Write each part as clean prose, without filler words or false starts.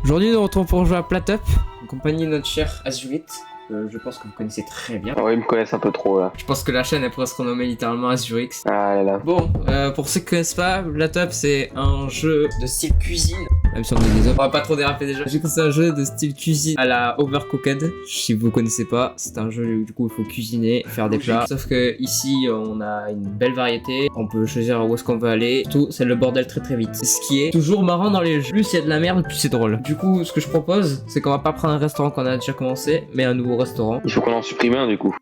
Aujourd'hui, nous retrouvons pour jouer à Platup, en compagnie de notre cher Azurite. Je pense que vous connaissez très bien. Ouais, ils me connaissent un peu trop là. Je pense que la chaîne elle pourrait se renommer littéralement Azurix. Ah là là. Bon, pour ceux qui connaissent pas, Platup c'est un jeu de style cuisine. Même si on est des hommes, on va pas trop déraper déjà. J'ai que c'est un jeu de style cuisine à la Overcooked. Si vous connaissez pas, c'est un jeu où du coup il faut cuisiner, faire des plats. Sauf que ici on a une belle variété. On peut choisir où est-ce qu'on veut aller. Tout, c'est le bordel très très vite. C'est ce qui est toujours marrant dans les jeux. Plus il y a de la merde, plus c'est drôle. Du coup, ce que je propose, c'est qu'on va pas prendre un restaurant qu'on a déjà commencé, mais un nouveau restaurant. Il faut qu'on en supprime un du coup.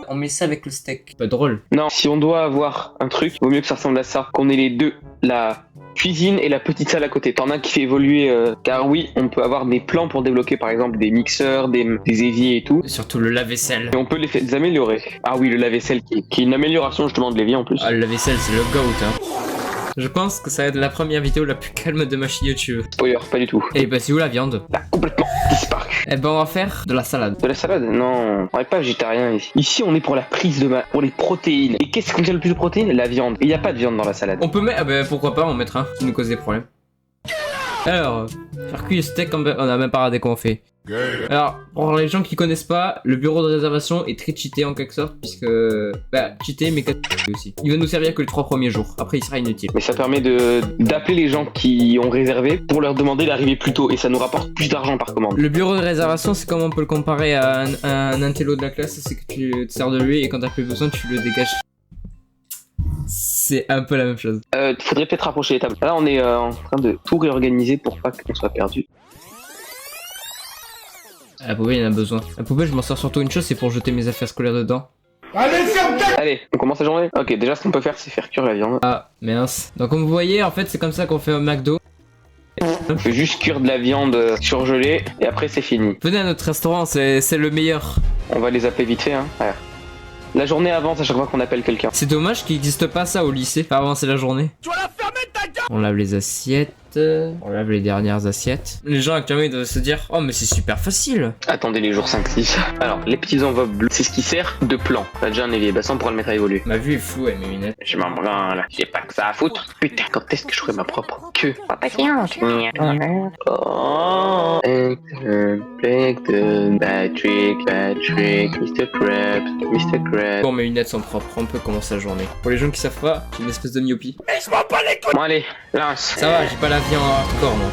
On met ça avec le steak. Pas drôle. Non, si on doit avoir un truc, il vaut mieux que ça ressemble à ça. Qu'on ait les deux, la cuisine et la petite salle à côté. T'en as qui fait évoluer, car oui, on peut avoir des plans pour débloquer par exemple des mixeurs, des éviers et tout. Et surtout le lave-vaisselle. Et on peut les améliorer. Ah oui, le lave-vaisselle qui est une amélioration justement de l'évier en plus. Ah, le lave-vaisselle c'est le goat hein. Je pense que ça va être la première vidéo la plus calme de ma chaîne YouTube. Spoiler, pas du tout. Et bah c'est où la viande? Là, complètement disparu. Eh ben on va faire de la salade. De la salade? Non, on n'est pas végétarien ici. Ici on est pour la prise de pour les protéines. Et qu'est-ce qui contient le plus de protéines? La viande. Et il n'y a pas de viande dans la salade. On peut mettre... Ah bah pourquoi pas, on mettra un qui nous cause des problèmes. Alors, faire cuire le steak, on a même pas regardé comment on fait. Alors, pour les gens qui connaissent pas, le bureau de réservation est très cheaté en quelque sorte, puisque... Bah, cheaté mais aussi. Il va nous servir que les 3 premiers jours, après il sera inutile. Mais ça permet d'appeler les gens qui ont réservé pour leur demander d'arriver plus tôt et ça nous rapporte plus d'argent par commande. Le bureau de réservation, c'est comme on peut le comparer à un intello de la classe, c'est que tu te sers de lui et quand t'as plus besoin, tu le dégages. C'est un peu la même chose. Faudrait peut-être rapprocher les tables. Là, on est en train de tout réorganiser pour pas qu'on soit perdu. La poubelle, il en a besoin. La poubelle, je m'en sers surtout une chose, c'est pour jeter mes affaires scolaires dedans. Allez, on commence la journée. Ok, déjà, ce qu'on peut faire, c'est faire cuire la viande. Ah, mince. Donc, comme vous voyez, en fait, c'est comme ça qu'on fait au McDo. On fait juste cuire de la viande surgelée et après, c'est fini. Venez à notre restaurant, c'est le meilleur. On va les appeler vite fait, hein. Ouais. La journée avance à chaque fois qu'on appelle quelqu'un. C'est dommage qu'il n'existe pas ça au lycée, faire avancer la journée. Tu vas la fermer ta gueule. On lave les assiettes, on lave les dernières assiettes. Les gens actuellement ils doivent se dire, oh mais c'est super facile. Attendez les jours 5-6. Alors, les petits enveloppes bleues, c'est ce qui sert de plan. T'as déjà un évier, bah ça on pourra le mettre à évoluer. Ma vue est floue avec mes lunettes. Je m'en branle, j'ai pas que ça à foutre. Putain, quand est-ce que je ferai ma propre queue? Oh, Patrick, Mr. Krabs. Bon, mes lunettes sont propres, on peut commencer la journée. Pour les gens qui savent pas, j'ai une espèce de myopie. Bon allez, lance. Ça va, j'ai pas la vie en hardcore moi.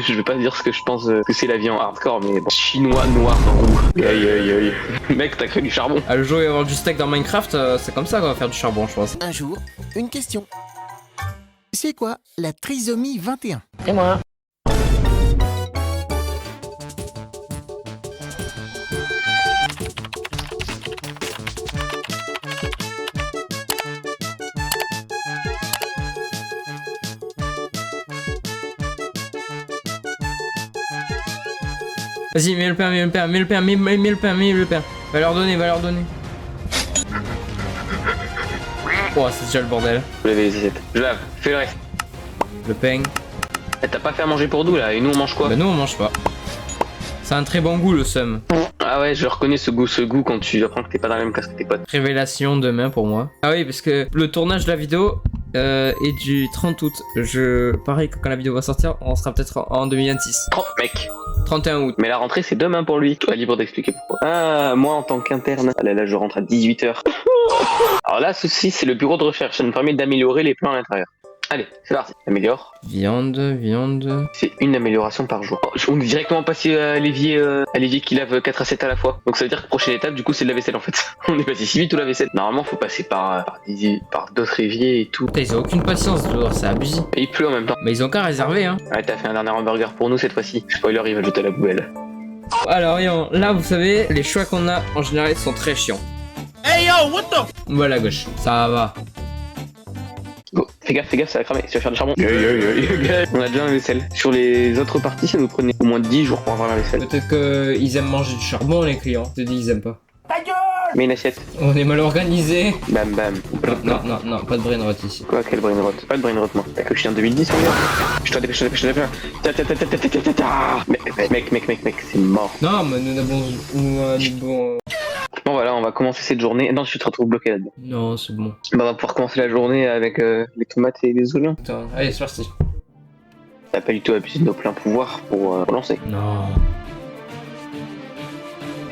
Je vais pas dire ce que je pense que c'est la vie en hardcore, mais bon. Chinois noir roux. Aïe aïe aïe. Mec, t'as créé du charbon. Ah, le jour où il va y avoir du steak dans Minecraft, c'est comme ça qu'on va faire du charbon, je pense. Un jour, une question. C'est quoi la trisomie 21? Et moi. Vas-y, mets le pain, mets le pain, mets le pain, mets le pain, mets le pain. Va leur donner, va leur donner. Oh, c'est déjà le bordel. Je lave les assiettes. Je lave, fais le reste. Le pain. T'as pas fait à manger pour nous là, et nous on mange quoi? Bah nous on mange pas. C'est un très bon goût le seum. Ah ouais, je reconnais ce goût quand tu apprends que t'es pas dans la même classe que tes potes. Révélation demain pour moi. Ah oui, parce que le tournage de la vidéo est du 30 août. Pareil que quand la vidéo va sortir, on sera peut-être en 2026. Oh mec, 31 août. mais la rentrée c'est demain pour lui. Toi libre d'expliquer pourquoi. Ah, moi en tant qu'interne, là je rentre à 18h. Alors là, ceci c'est le bureau de recherche, ça nous permet d'améliorer les plans à l'intérieur. Allez, c'est parti. Améliore. Viande. C'est une amélioration par jour. On est directement passé à l'évier qui lave 4 assiettes à la fois. Donc ça veut dire que prochaine étape, du coup, c'est le lave-vaisselle en fait. On est passé si vite au lave-vaisselle. Normalement, faut passer par d'autres éviers et tout. Putain, ils ont aucune patience dehors, c'est abusé. Et il pleut en même temps. Mais ils ont qu'à réserver, hein. Ouais, t'as fait un dernier hamburger pour nous cette fois-ci. Spoiler, il va le jeter à la poubelle. Alors, là, vous savez, les choix qu'on a en général sont très chiants. Hey yo, what the? On va à la gauche, ça va. Go, fais gaffe, ça va cramer, tu vas faire du charbon. On a déjà un vaisselle. Sur les autres parties, ça nous prenait au moins 10 jours pour avoir la vaisselle. Peut-être qu'ils aiment manger du charbon, les clients. Je te dis, ils aiment pas. Ta gueule! Mais une assiette. On est mal organisé. Bam bam. Non, pas de brain rot ici. Quoi, quel brain rot? Pas de brain rot, moi. T'as cru que je suis en 2010, mon gars? Je te dépêche. Mec, c'est mort. Non, mais nous avons... Bon voilà, on va commencer cette journée. Non, tu te retrouves bloqué là-dedans. Non, c'est bon. Bah, on va pouvoir commencer la journée avec les tomates et les oignons. Putain, allez, c'est parti. T'as pas du tout abusé de nos pleins pouvoirs pour relancer. Non.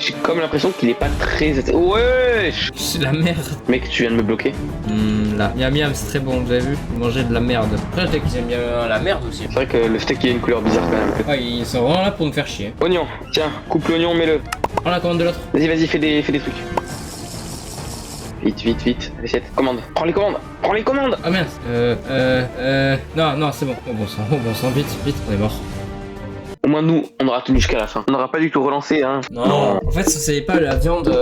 J'ai comme l'impression qu'il est pas très... Ouais. C'est la merde. Mec, tu viens de me bloquer. Là. Miam miam, c'est très bon, vous avez vu? Manger de la merde. Après, peut-être qu'ils aiment bien la merde aussi. C'est vrai que le steak il a une couleur bizarre quand même. Ah, ils sont vraiment là pour me faire chier. Oignon, tiens, coupe l'oignon, mets-le. Prends la commande de l'autre. Vas-y, fais des trucs. Vite, assiette. Commande. Prends les commandes. Ah mince. Non, c'est bon. Oh bon sang, vite, on est mort. Au moins nous, on aura tenu jusqu'à la fin. On n'aura pas du tout relancé, hein. Non. En fait, c'est pas la viande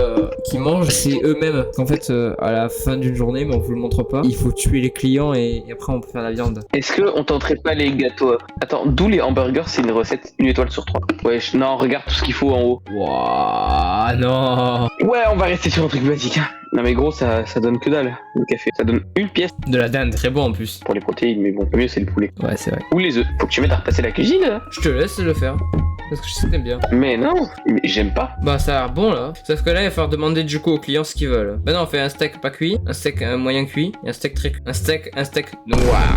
qu'ils mangent, c'est eux-mêmes. En fait, à la fin d'une journée, mais on vous le montre pas, il faut tuer les clients et après on peut faire la viande. Est-ce que on tenterait pas les gâteaux? Attends, d'où les hamburgers, c'est une recette 1 étoile sur 3. Ouais, non, regarde tout ce qu'il faut en haut. Wouah, non. Ouais, on va rester sur un truc basique, hein. Non mais gros, ça donne que dalle, le café. Ça donne une pièce De la dinde, très bon en plus. pour les protéines, mais bon, le mieux c'est le poulet. Ouais, c'est vrai. Ou les œufs. Faut que tu m'aides à repasser la cuisine, là. Je te laisse le faire. Parce que je sais que t'aimes bien. Mais non, mais j'aime pas. Bah ça a l'air bon là. Sauf que là il va falloir demander du coup aux clients ce qu'ils veulent. Bah non, on fait un steak pas cuit, un steak moyen cuit, et un steak très cuit. Un steak noir.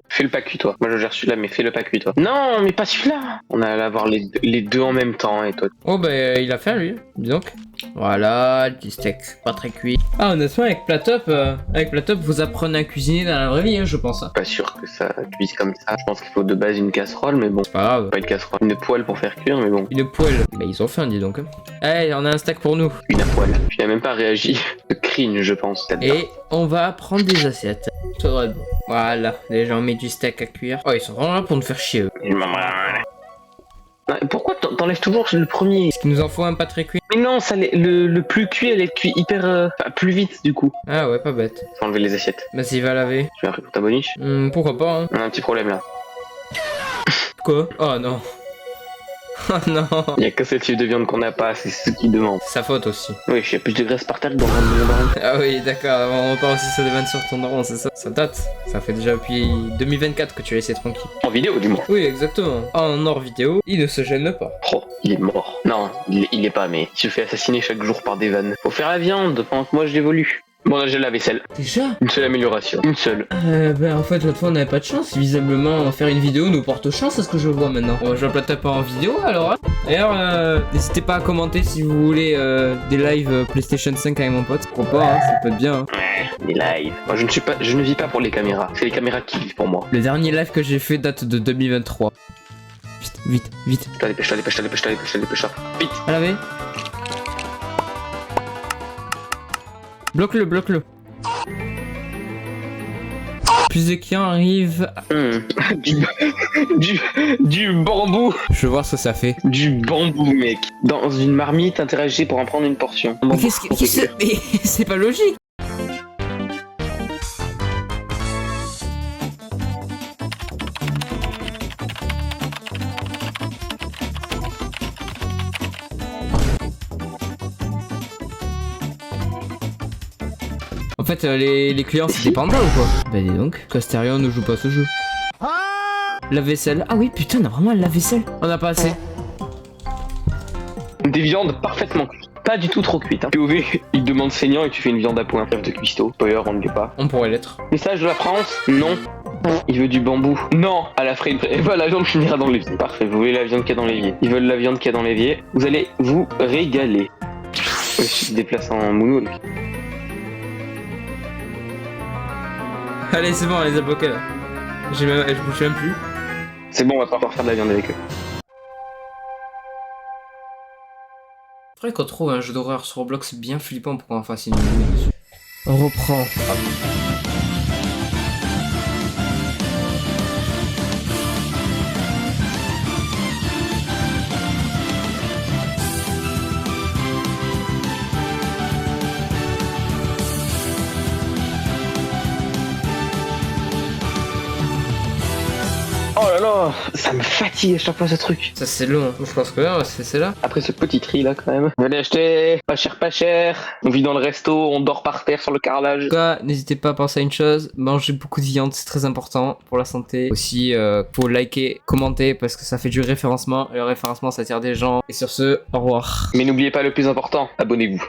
Fais le pas cuit, toi. Moi je gère celui-là, mais fais le pas cuit, toi. Non, mais pas celui-là. On a à avoir les deux en même temps, et toi. Oh bah il a fait lui, dis donc. Voilà, du steak pas très cuit. Ah honnêtement avec Platop, vous apprenez à cuisiner dans la vraie vie, hein, je pense. Pas sûr que ça cuise comme ça. Je pense qu'il faut de base une casserole, mais bon. C'est pas grave. Pas une casserole, une poêle pour faire cuire, mais bon. Une poêle. Bah ils ont faim, dis donc. Hey, on a un steak pour nous. Une poêle. Tu n'as même pas réagi. De cringe, je pense. Et on va prendre des assiettes. Ça devrait être bon. Voilà, déjà on met du steak à cuire. Oh, ils sont vraiment là pour nous faire chier eux. Pourquoi t'enlèves toujours le premier? Est-ce qu'il nous en faut un pas très cuit? Mais non, ça, le plus cuit, elle est cuit hyper... Enfin, plus vite, du coup. Ah ouais, pas bête. Faut enlever les assiettes. Vas-y, va laver. Tu m'as pris pour ta boniche? Pourquoi pas, hein. On a un petit problème, là. Quoi? Oh non. Oh non. Il y a que ce type de viande qu'on n'a pas, c'est ce qui demande. C'est sa faute aussi. Oui, il y a plus de graisse par terre dans le Ah oui, d'accord, on repart aussi sur des vannes sur ton daron, c'est ça? Ça date. Ça fait déjà depuis 2024 que tu as laissé tranquille. En vidéo, du moins. Oui, exactement. En hors vidéo, il ne se gêne pas. Oh, il est mort. Non, il est pas, mais il se fait assassiner chaque jour par des vannes. Faut faire la viande pendant que moi je l'évolue. Bon, là j'ai la vaisselle. Déjà? Une seule amélioration. Une seule. Ben en fait l'autre fois on n'avait pas de chance. Visiblement faire une vidéo nous porte chance, à ce que je vois maintenant. On va jouer à Platop en vidéo alors. Hein. D'ailleurs n'hésitez pas à commenter si vous voulez des lives PlayStation 5 avec mon pote. Pourquoi pas, hein, ça peut être bien. Hein. Les lives. Moi je ne vis pas pour les caméras. C'est les caméras qui vivent pour moi. Le dernier live que j'ai fait date de 2023. Vite. Je te dépêche. Vite. À laver. Bloque-le. Plus de clients arrivent. Du bambou. Je veux voir ce que ça fait. Du bambou, mec. Dans une marmite, interagissez pour en prendre une portion. Mais qu'est-ce que mais c'est pas logique. En fait, les clients c'est des pandas ou quoi? Bah dis donc, Casterion ne joue pas ce jeu. La vaisselle. Ah oui, putain, on a vraiment la vaisselle. On a pas assez. Des viandes parfaitement cuites. Pas du tout trop cuites. Hein. POV, il demande saignant et tu fais une viande à point. Œuf de cuistot. D'ailleurs, on ne l'est pas. On pourrait l'être. Message de la France? Non. Il veut du bambou. Non. À la fraise. Et bah, la viande finira dans l'évier. Parfait. Vous voulez la viande qu'il y a dans l'évier. Ils veulent la viande qu'il y a dans l'évier. Vous allez vous régaler. Je se déplace en moonwalk. Allez, c'est bon, on les a bloqués là. Je bouge même plus. C'est bon, on va pouvoir faire de la viande avec eux. Faudrait qu'on trouve un jeu d'horreur sur Roblox bien flippant pour qu'on fasse une vidéo dessus. On reprend. Oh là là, ça me fatigue à chaque fois ce truc. Ça c'est long, je pense que là, c'est là. Après ce petit tri là quand même. Venez acheter, pas cher. On vit dans le resto, on dort par terre sur le carrelage. En tout cas, n'hésitez pas à penser à une chose, manger beaucoup de viande, c'est très important pour la santé. Aussi, faut liker, commenter parce que ça fait du référencement. Et le référencement ça attire des gens. Et sur ce, au revoir. Mais n'oubliez pas le plus important, abonnez-vous.